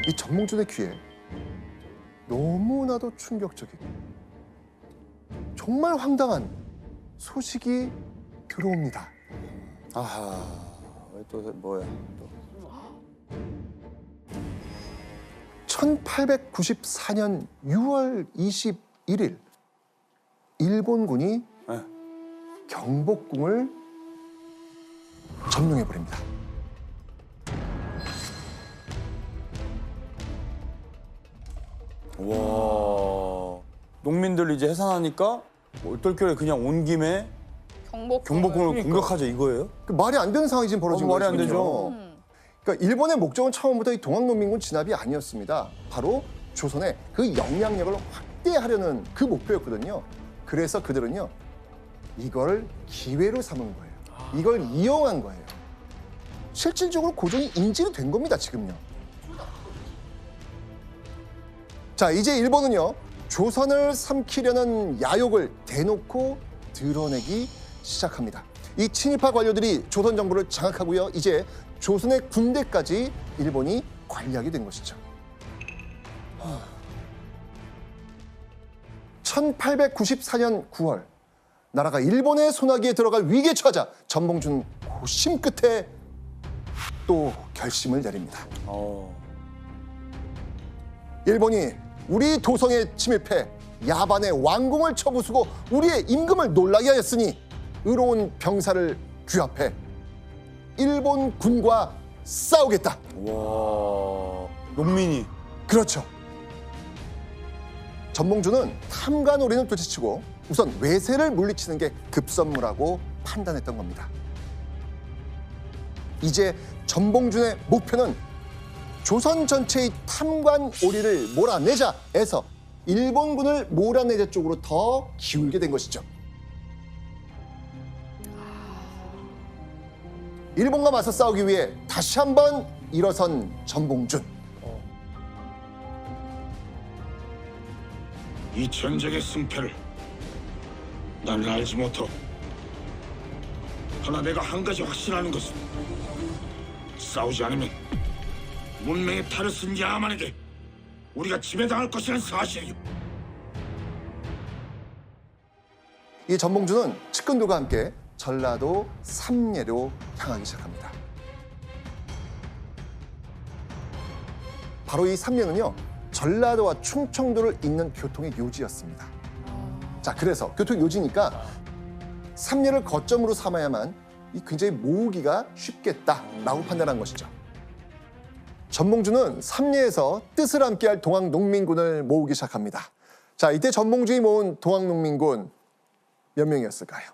이 전몽준의 귀에 너무나도 충격적인 정말 황당한 소식이 들어옵니다. 아하, 또 뭐야? 또. 1894년 6월 21일 일본군이 네. 경복궁을 점령해버립니다. 와, 농민들 이제 해산하니까 얼떨결에 그냥 온 김에 경복궁을 공격하자 이거예요? 그 말이 안 되는 상황이 지금 벌어진 거예요. 말이 안 지금요. 되죠. 그러니까 일본의 목적은 처음부터 이 동학농민군 진압이 아니었습니다. 바로 조선의 그 영향력을 확대하려는 그 목표였거든요. 그래서 그들은요, 이걸 기회로 삼은 거예요. 이걸 이용한 거예요. 실질적으로 고종이 인질이 된 겁니다, 지금요. 자, 이제 일본은요, 조선을 삼키려는 야욕을 대놓고 드러내기 시작합니다. 이 친일파 관료들이 조선 정부를 장악하고요, 이제 조선의 군대까지 일본이 관리하게 된 것이죠. 1894년 9월 나라가 일본의 손아귀에 들어갈 위기에 처하자 전봉준 고심 끝에 또 결심을 내립니다. 일본이 우리 도성에 침입해 야반의 왕궁을 쳐부수고 우리의 임금을 놀라게 하였으니 의로운 병사를 규합해 일본 군과 싸우겠다. 와, 농민이. 그렇죠. 전봉준은 탐관오리는 둘째치고 우선 외세를 물리치는 게 급선무라고 판단했던 겁니다. 이제 전봉준의 목표는 조선 전체의 탐관오리를 몰아내자 해서 일본군을 몰아내자 쪽으로 더 기울게 된 것이죠. 일본과 맞서 싸우기 위해 다시 한번 일어선 전봉준. 이 전쟁의 승패를 나는 알지 못하오. 그러나 내가 한 가지 확신하는 것은 싸우지 않으면 문명의 탈을 쓴 야만에게 우리가 지배당할 것이라는 사실이오. 이 전봉준은 측근들과 함께 전라도 삼례로 향하기 시작합니다. 바로 이 삼례는요, 전라도와 충청도를 잇는 교통의 요지였습니다. 자, 그래서 교통 요지니까 삼례를 거점으로 삼아야만 이 굉장히 모으기가 쉽겠다라고 판단한 것이죠. 전봉준은 삼례에서 뜻을 함께할 동학농민군을 모으기 시작합니다. 자, 이때 전봉준이 모은 동학농민군 몇 명이었을까요?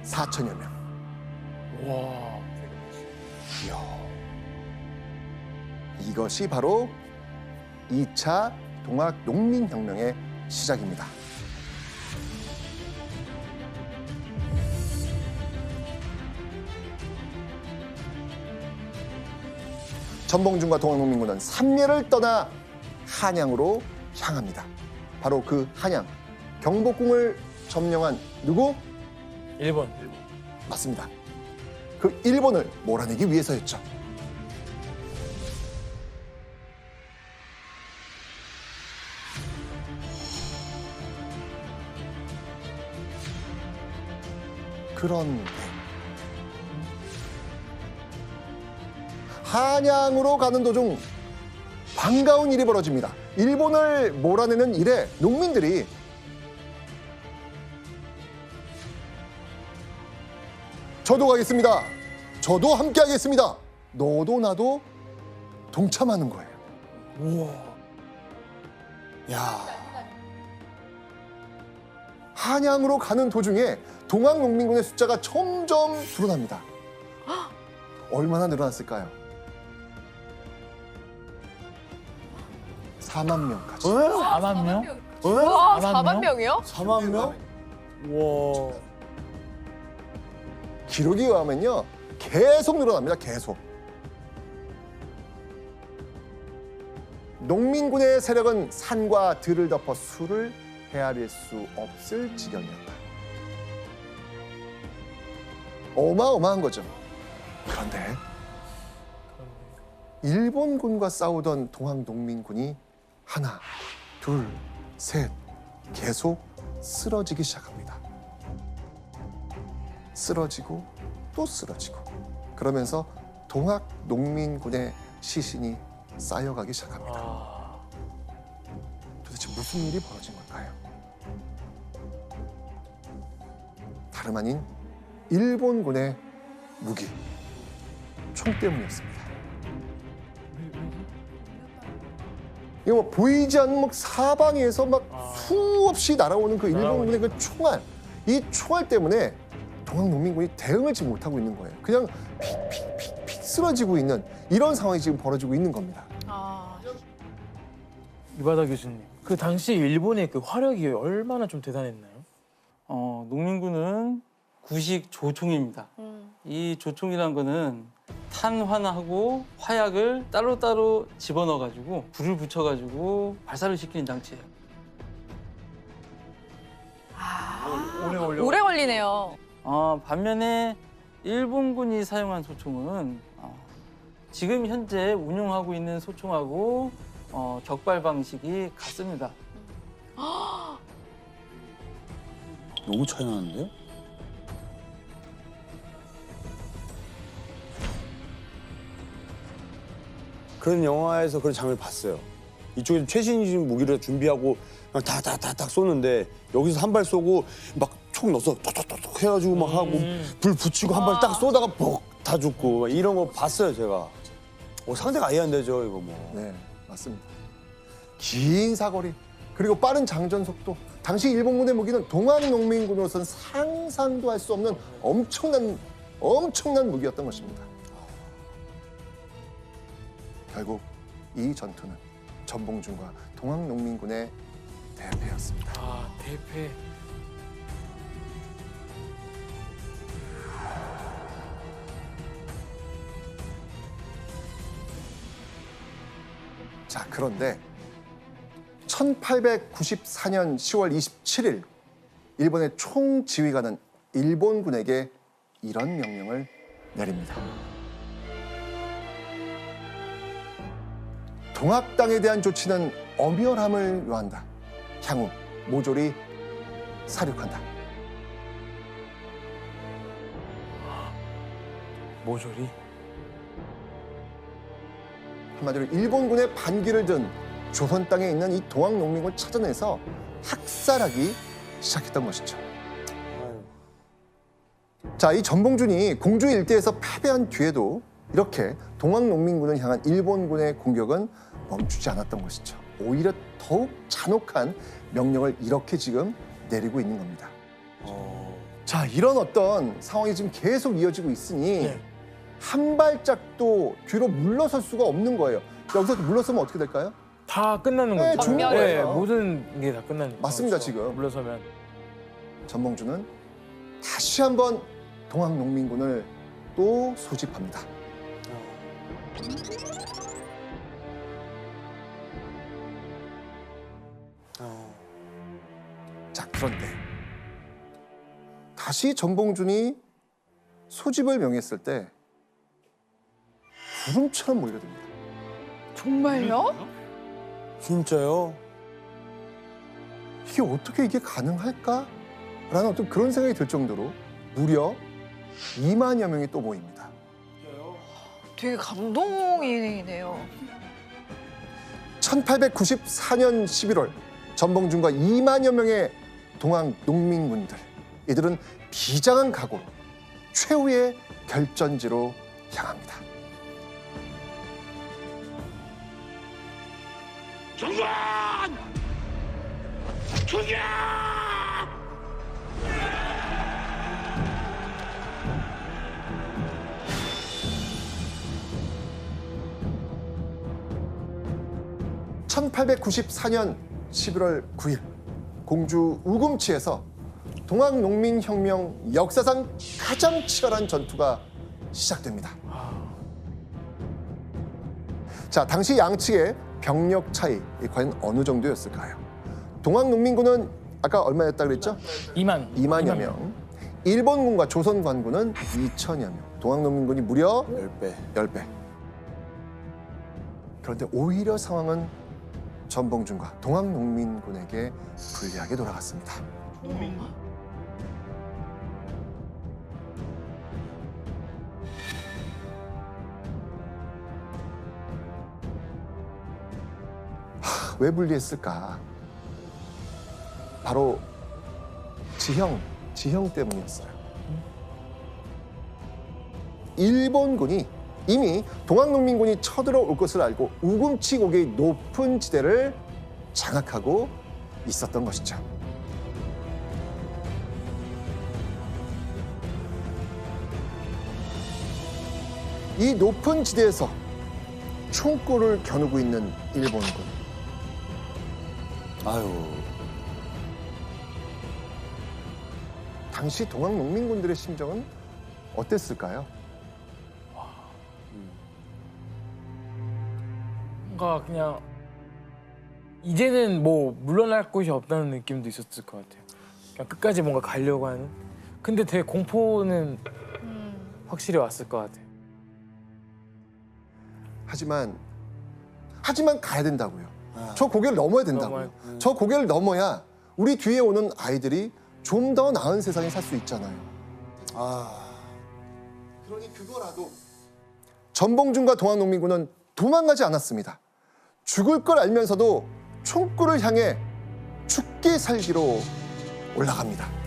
4천여 명. 와. 이것이 바로 2차 동학농민혁명의 시작입니다. 전봉준과 동학농민군은 삼례를 떠나 한양으로 향합니다. 바로 그 한양, 경복궁을 점령한 누구? 일본. 맞습니다. 그 일본을 몰아내기 위해서였죠. 그런데 한양으로 가는 도중 반가운 일이 벌어집니다. 일본을 몰아내는 일에 농민들이 저도 가겠습니다. 저도 함께 하겠습니다. 너도 나도 동참하는 거예요. 우와. 야, 한양으로 가는 도중에 동학농민군의 숫자가 점점 늘어납니다. 얼마나 늘어났을까요? 4만 명까지. 4만 명? 와, 4만 4만 명? 명이요? 4만 명? 우와. 기록에 의하면요, 계속 늘어납니다. 계속. 농민군의 세력은 산과 들을 덮어 수를 헤아릴 수 없을 지경이었다. 어마어마한 거죠. 그런데 일본군과 싸우던 동학농민군이 하나, 둘, 셋 계속 쓰러지기 시작합니다. 쓰러지고 또 쓰러지고 그러면서 동학농민군의 시신이 쌓여가기 시작합니다. 아, 도대체 무슨 일이 벌어진 걸까요? 다름 아닌 일본군의 무기, 총 때문이었습니다. 이거 뭐 보이지 않는 막 사방에서 막 수없이 날아오는 그 일본군의 그 총알, 이 총알 때문에 동학농민군이 대응을 지금 못하고 있는 거예요. 그냥 픽 쓰러지고 있는 이런 상황이 지금 벌어지고 있는 겁니다. 이바다 교수님. 그 당시 일본의 그 화력이 얼마나 좀 대단했나요? 농민군은 구식 조총입니다. 이 조총이란 거는 탄환하고 화약을 따로따로 집어넣어가지고 불을 붙여가지고 발사를 시키는 장치예요. 오래 걸리네요. 반면에 일본군이 사용한 소총은 지금 현재 운용하고 있는 소총하고 격발 방식이 같습니다. 너무 차이 나는데요? 그런 영화에서 그런 장면을 봤어요. 이쪽에서 최신식 무기를 준비하고 그냥 다다다닥 쏘는데 여기서 한 발 쏘고 막 총 넣어서 톡톡톡 해가지고 막 하고 불 붙이고 한 발 딱 쏘다가 퍽 다 죽고 막 이런 거 봤어요 제가. 상대가 아예 안 되죠 이거 뭐. 네, 맞습니다. 긴 사거리 그리고 빠른 장전 속도. 당시 일본군의 무기는 동학농민군으로서는 상상도 할 수 없는 엄청난 무기였던 것입니다. 결국 이 전투는 전봉준과 동학농민군의 대패였습니다. 아, 대패. 자, 그런데 1894년 10월 27일 일본의 총지휘관은 일본군에게 이런 명령을 내립니다. 동학당에 대한 조치는 엄연함을 요한다. 향후 모조리 사륙한다. 모조리. 한마디로 일본군의 반기를 든 조선 땅에 있는 이 동학농민군을 찾아내서 학살하기 시작했던 것이죠. 자, 이 전봉준이 공주 일대에서 패배한 뒤에도 이렇게 동학농민군을 향한 일본군의 공격은 멈추지 않았던 것이죠. 오히려 더욱 잔혹한 명령을 이렇게 지금 내리고 있는 겁니다. 자, 이런 어떤 상황이 지금 계속 이어지고 있으니 네. 한 발짝도 뒤로 물러설 수가 없는 거예요. 여기서 물러서면 어떻게 될까요? 다 끝나는 네, 거죠. 죽는 거예요. 모든 게 다 끝나는 거죠. 맞습니다, 지금. 물러서면. 전봉준은 다시 한번 동학농민군을 또 소집합니다. 자, 그런데 다시 전봉준이 소집을 명했을 때 구름처럼 몰려듭니다. 정말요? 진짜요? 이게 어떻게 이게 가능할까? 라는 어떤 그런 생각이 들 정도로 무려 2만여 명이 또 모입니다. 되게 감동이네요. 1894년 11월 전봉준과 2만여 명의 동학 농민군들, 이들은 비장한 각오로 최후의 결전지로 향합니다. 정관! 죽여! (1894년 11월 9일) 공주 우금치에서 동학농민혁명 역사상 가장 치열한 전투가 시작됩니다. 자, 당시 양측의 병력 차이 과연 어느 정도였을까요? 동학농민군은 아까 얼마였다 그랬죠? 2만. 2만여 명. 일본군과 조선관군은 2천여 명. 동학농민군이 무려 10배. 10배. 그런데 오히려 상황은 전봉준과 동학농민군에게 불리하게 돌아갔습니다. 왜 불리했을까? 바로 지형 때문이었어요. 일본군이 이미 동학농민군이 쳐들어올 것을 알고 우금치 고개의 높은 지대를 장악하고 있었던 것이죠. 이 높은 지대에서 총구를 겨누고 있는 일본군. 아유. 당시 동학농민군들의 심정은 어땠을까요? 뭔가 그냥 이제는 뭐 물러날 곳이 없다는 느낌도 있었을 것 같아요. 그냥 끝까지 뭔가 가려고 하는. 근데 되게 공포는 확실히 왔을 것 같아요. 하지만 가야 된다고요. 저 고개를 넘어야 된다고요. 저 고개를 넘어야 우리 뒤에 오는 아이들이 좀 더 나은 세상에 살 수 있잖아요. 그러니 그거라도 전봉준과 동학농민군은 도망가지 않았습니다. 죽을 걸 알면서도 총구를 향해 죽게 살기로 올라갑니다.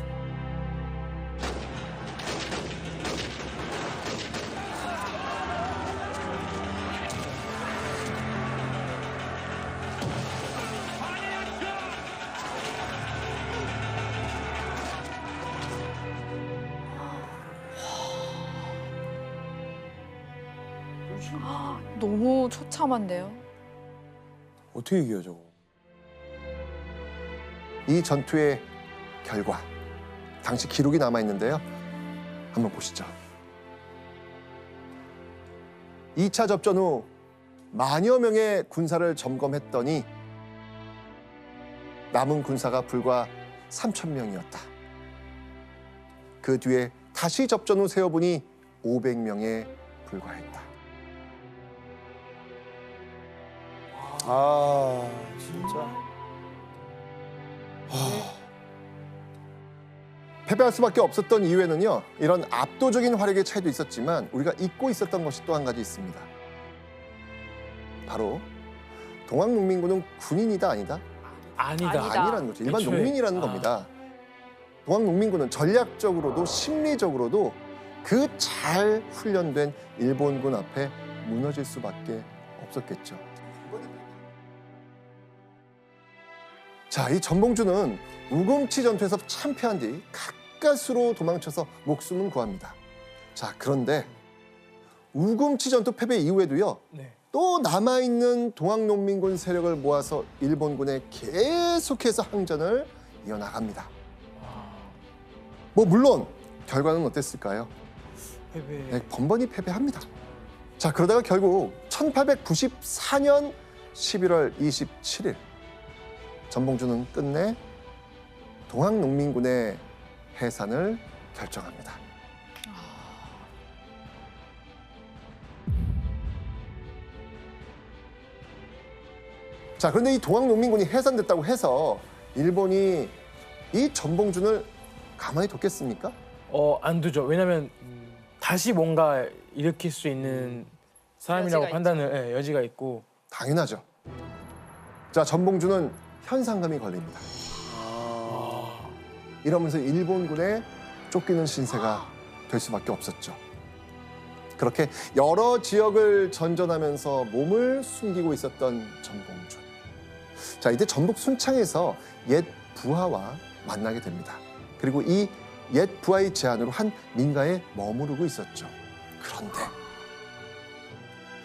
너무 처참한데요. 어떻게 이겨요, 저거? 이 전투의 결과, 당시 기록이 남아 있는데요. 한번 보시죠. 2차 접전 후 만여 명의 군사를 점검했더니 남은 군사가 불과 3,000명이었다. 그 뒤에 다시 접전 후 세어보니 500명에 불과했다. 아, 진짜. 패배할 수밖에 없었던 이유에는요, 이런 압도적인 화력의 차이도 있었지만 우리가 잊고 있었던 것이 또 한 가지 있습니다. 바로 동학농민군은 군인이다 아니다? 아니다. 아니라는 거죠. 일반 애초에. 농민이라는 겁니다. 동학농민군은 전략적으로도 심리적으로도 그 잘 훈련된 일본군 앞에 무너질 수밖에 없었겠죠. 자, 이 전봉준은 우금치 전투에서 참패한 뒤 가까스로 도망쳐서 목숨은 구합니다. 자, 그런데 우금치 전투 패배 이후에도요, 네. 또 남아있는 동학농민군 세력을 모아서 일본군에 계속해서 항전을 이어나갑니다. 뭐 물론 결과는 어땠을까요? 패배. 네, 번번이 패배합니다. 자, 그러다가 결국 1894년 11월 27일 전봉준은 끝내 동학농민군의 해산을 결정합니다. 자, 그런데 이 동학농민군이 해산됐다고 해서 일본이 이 전봉준을 가만히 뒀겠습니까? 안 두죠. 왜냐면 다시 뭔가 일으킬 수 있는 사람이라고 여지가 판단을 여지가 있고. 당연하죠. 자, 전봉준은 현상금이 걸립니다. 이러면서 일본군에 쫓기는 신세가 될 수밖에 없었죠. 그렇게 여러 지역을 전전하면서 몸을 숨기고 있었던 전봉준. 자, 이때 전북 순창에서 옛 부하와 만나게 됩니다. 그리고 이 옛 부하의 제안으로 한 민가에 머무르고 있었죠. 그런데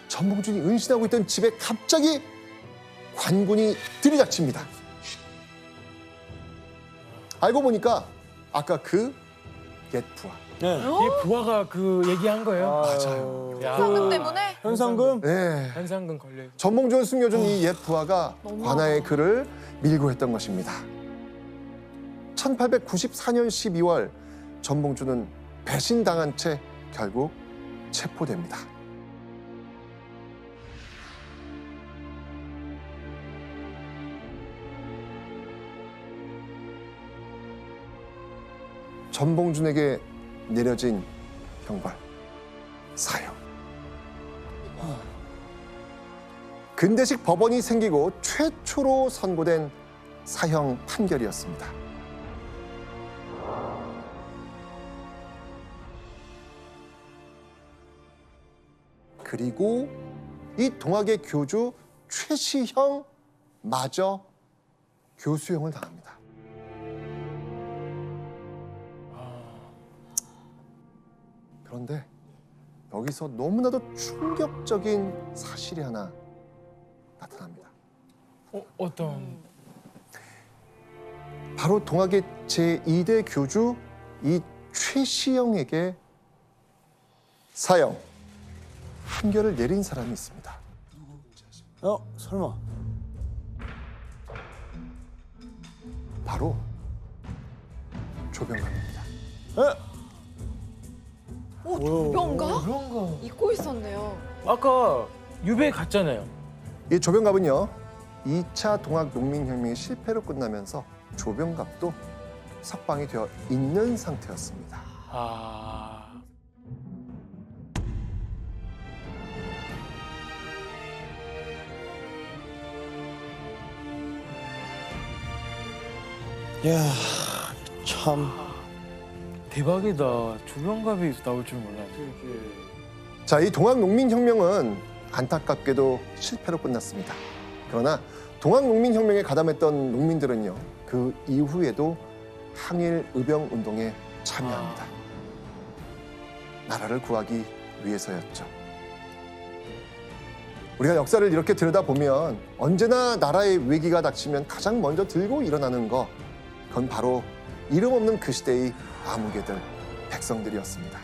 전봉준이 은신하고 있던 집에 갑자기 관군이 들이닥칩니다. 알고 보니까 아까 그 옛 부하. 네. 이 부하가 그 얘기한 거예요. 맞아요. 야. 현상금 때문에? 현상금? 네. 현상금 걸려. 전봉준을 숨겨준 이 옛 부하가 관아의 그를 밀고 했던 것입니다. 1894년 12월 전봉준은 배신당한 채 결국 체포됩니다. 전봉준에게 내려진 형벌, 사형. 근대식 법원이 생기고 최초로 선고된 사형 판결이었습니다. 그리고 이 동학의 교주 최시형마저 교수형을 당합니다. 그런데 여기서 너무나도 충격적인 사실이 하나 나타납니다. 어떤? 바로 동학의 제2대 교주 이 최시영에게 사형 판결을 내린 사람이 있습니다. 설마. 바로 조병감입니다. 조병가? 그런가? 잊고 있었네요. 아까 유배 갔잖아요. 이 조병갑은요 2차 동학 농민혁명이 실패로 끝나면서 조병갑도 석방이 되어 있는 상태였습니다. 아. 야, 참. 대박이다. 조병갑이 나올 줄 몰랐네. 자, 이 동학 농민혁명은 안타깝게도 실패로 끝났습니다. 그러나 동학 농민혁명에 가담했던 농민들은요 그 이후에도 항일 의병 운동에 참여합니다. 나라를 구하기 위해서였죠. 우리가 역사를 이렇게 들여다보면 언제나 나라의 위기가 닥치면 가장 먼저 들고 일어나는 거, 그건 바로 이름 없는 그 시대의 아무개들, 백성들이었습니다.